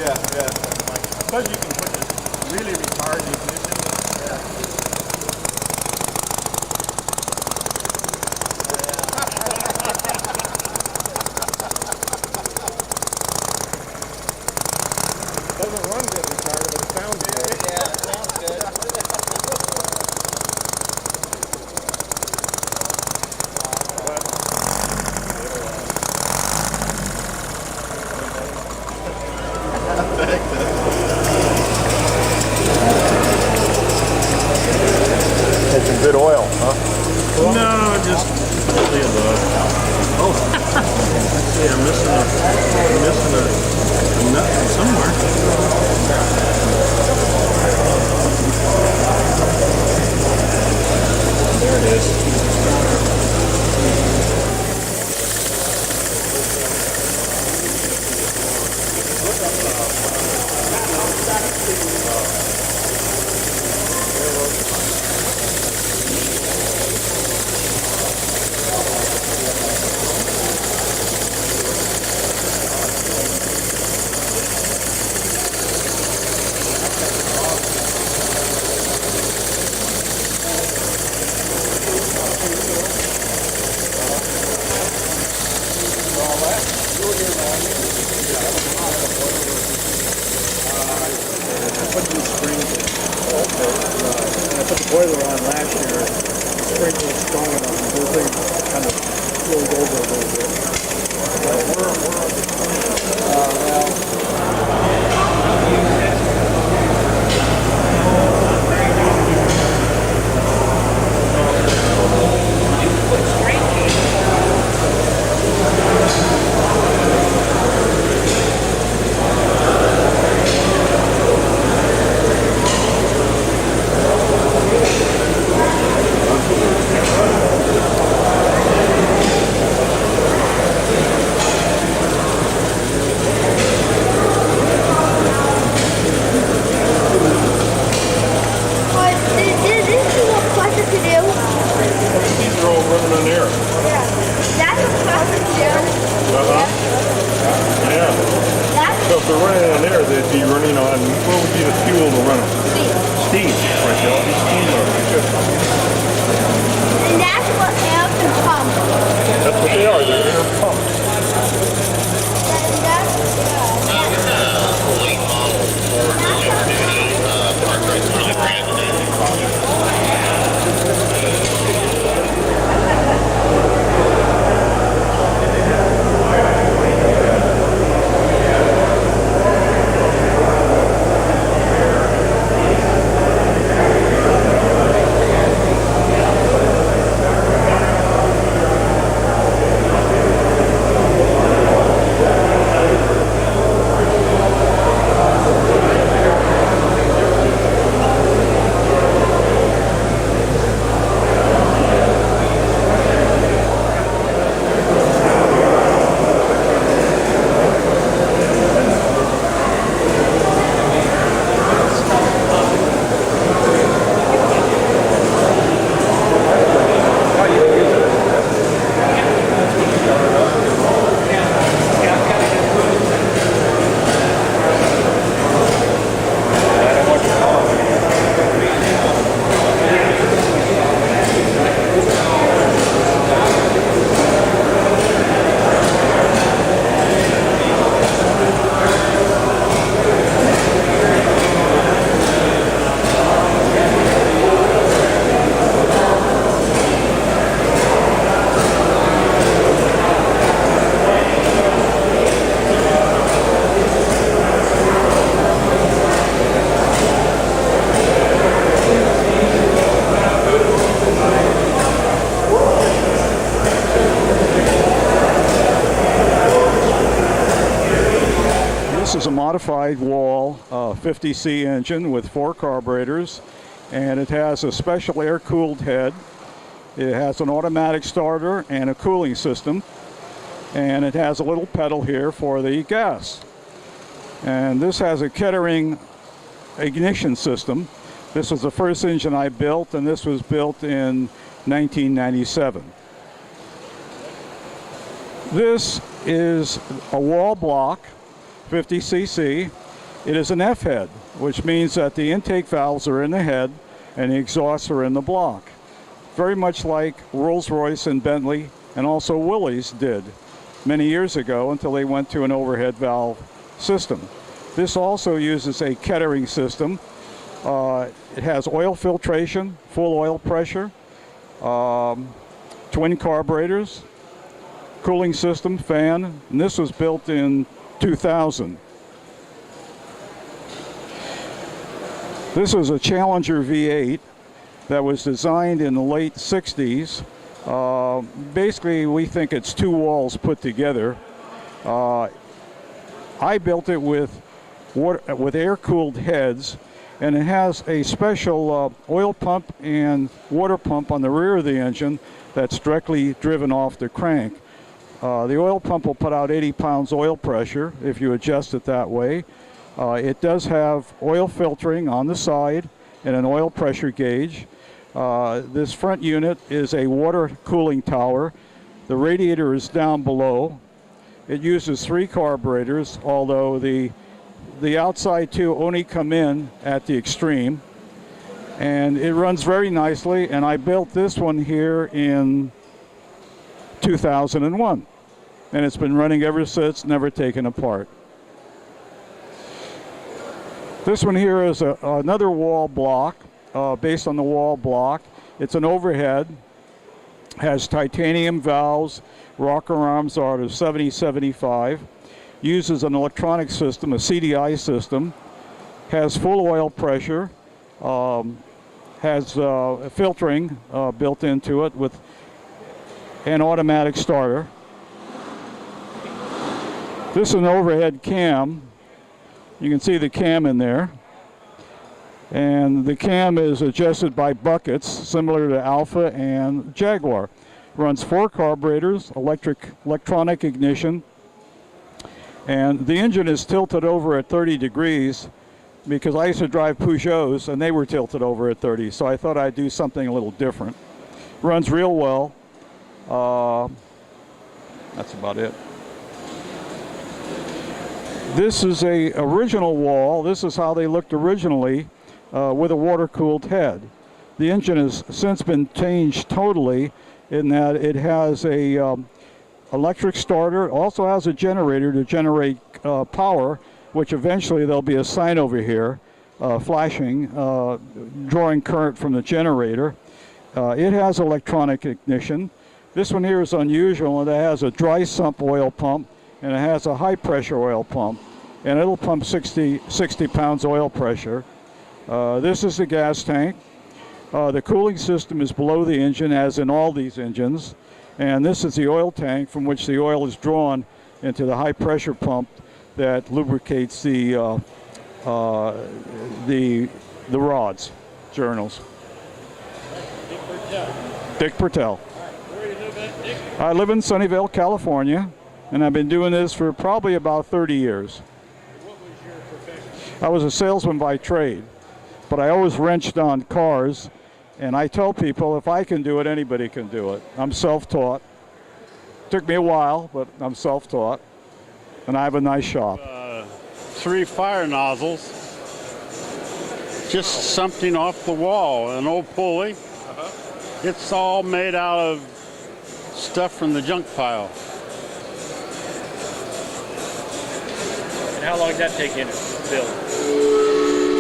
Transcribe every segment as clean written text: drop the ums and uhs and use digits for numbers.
yeah. Because you can put this really retarded ignition. Doesn't run good retarded, but it sounds good. Yeah, it sounds good. It's some good oil, huh? No, just the above. Oh, see, I'm missing a nut from somewhere. There it is. I put the boiler on last year. The springs was strong enough. The whole thing kind of rolled over a little bit. These are all running on air. Yeah. So if they're running on air, they'd be running on, what would be the fuel to run them? Steam. Right, they'll be steam motors. And that's what helps the pump. That's what they are, they're air pumps. This is a modified Wall 50C engine with 4 carburetors, and it has a special air-cooled head. It has an automatic starter and a cooling system, and it has a little pedal here for the gas. And this has a Kettering ignition system. This was the first engine I built, and this was built in 1997. This is a wall block, 50cc. It is an F head, which means that the intake valves are in the head and the exhausts are in the block. Very much like Rolls-Royce and Bentley and also Willys did many years ago until they went to an overhead valve system. This also uses a Kettering system. It has oil filtration, full oil pressure, twin carburetors, cooling system, fan, and this was built in 2000. This was a Challenger V8 that was designed in the late 60s. Basically, we think it's two walls put together. I built it with air-cooled heads, and it has a special oil pump and water pump on the rear of the engine that's directly driven off the crank. The oil pump will put out 80 pounds oil pressure if you adjust it that way. It does have oil filtering on the side and an oil pressure gauge. This front unit is a water cooling tower. The radiator is down below. It uses 3 carburetors, although the outside 2 only come in at the extreme. And it runs very nicely, and I built this one here in 2001. And it's been running ever since, never taken apart. This one here is another wall block, based on the wall block. It's an overhead, has titanium valves, rocker arms are to 70-75, uses an electronic system, a CDI system, has full oil pressure, has filtering built into it with an automatic starter. This is an overhead cam. You can see the cam in there. And the cam is adjusted by buckets, similar to Alfa and Jaguar. Runs 4 carburetors, electronic ignition. And the engine is tilted over at 30 degrees because I used to drive Peugeots and they were tilted over at 30. So I thought I'd do something a little different. Runs real well. That's about it. This is a original wall. This is how they looked originally with a water-cooled head. The engine has since been changed totally in that it has a electric starter. It also has a generator to generate power, which eventually there'll be a sign over here flashing, drawing current from the generator. It has electronic ignition. This one here is unusual, and it has a dry sump oil pump, and it has a high pressure oil pump, and it'll pump 60 pounds oil pressure. This is the gas tank. The cooling system is below the engine, as in all these engines, and this is the oil tank from which the oil is drawn into the high pressure pump that lubricates the rods, journals. Dick Pertel. Where do you live at, Dick? I live in Sunnyvale, California, and I've been doing this for probably about 30 years. What was your profession? I was a salesman by trade, but I always wrenched on cars, and I tell people if I can do it, anybody can do it. I'm self-taught. Took me a while, but I'm self-taught, and I have a nice shop. 3 fire nozzles, just something off the wall, an old pulley. It's all made out of stuff from the junk pile. And how long did that take you to build?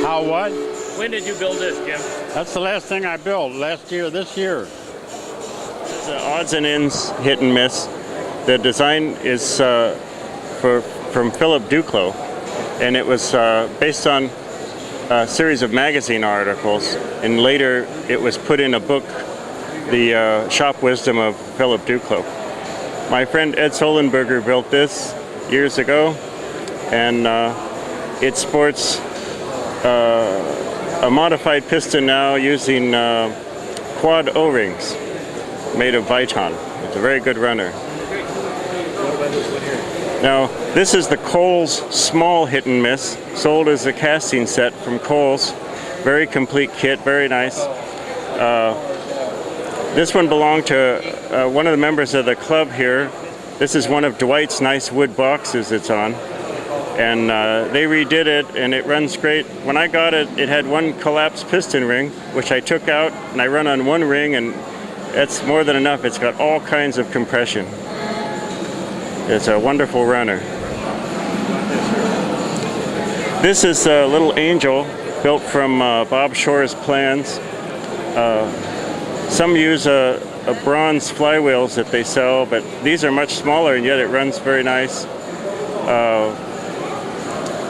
How what? When did you build this, Jim? That's the last thing I built, last year, this year. It's odds and ends, hit and miss. The design is from Philip Duclos, and it was based on a series of magazine articles, and later it was put in a book, The Shop Wisdom of Philip Duclos. My friend Ed Solenberger built this years ago, and it sports a modified piston now using quad O-rings made of Viton. It's a very good runner. Now, this is the Coles small hit and miss, sold as a casting set from Coles. Very complete kit, very nice. This one belonged to one of the members of the club here. This is one of Dwight's nice wood boxes it's on. and they redid it, and it runs great. When I got it, it had one collapsed piston ring, which I took out, and I run on one ring, and that's more than enough. It's got all kinds of compression. It's a wonderful runner. This is a little Angel built from Bob Shore's plans. Some use a bronze flywheels that they sell, but these are much smaller, and yet it runs very nice.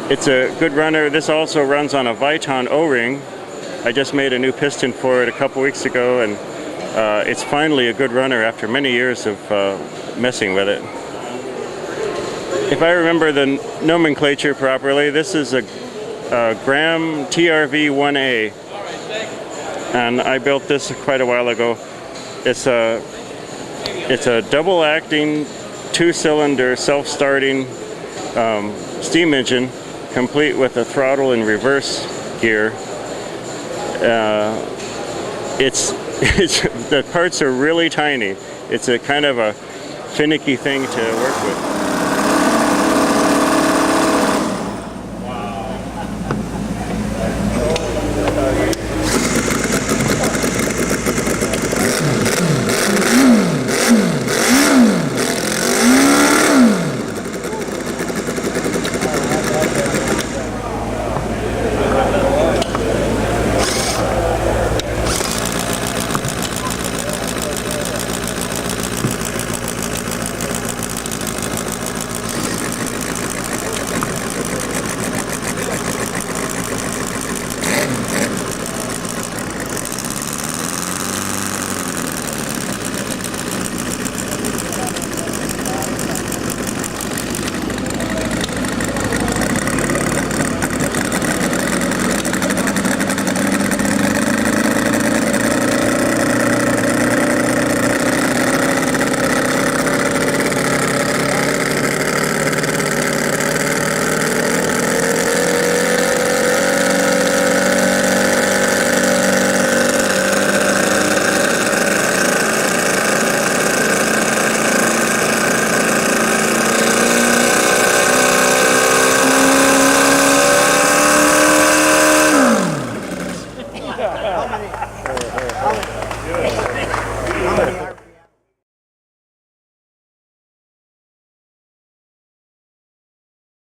It's a good runner. This also runs on a Viton O-ring. I just made a new piston for it a couple weeks ago, and it's finally a good runner after many years of messing with it. If I remember the nomenclature properly, this is a Graham TRV 1A, and I built this quite a while ago. It's a double-acting, two-cylinder, self-starting steam engine, complete with a throttle and reverse gear. The parts are really tiny. It's a kind of a finicky thing to work with.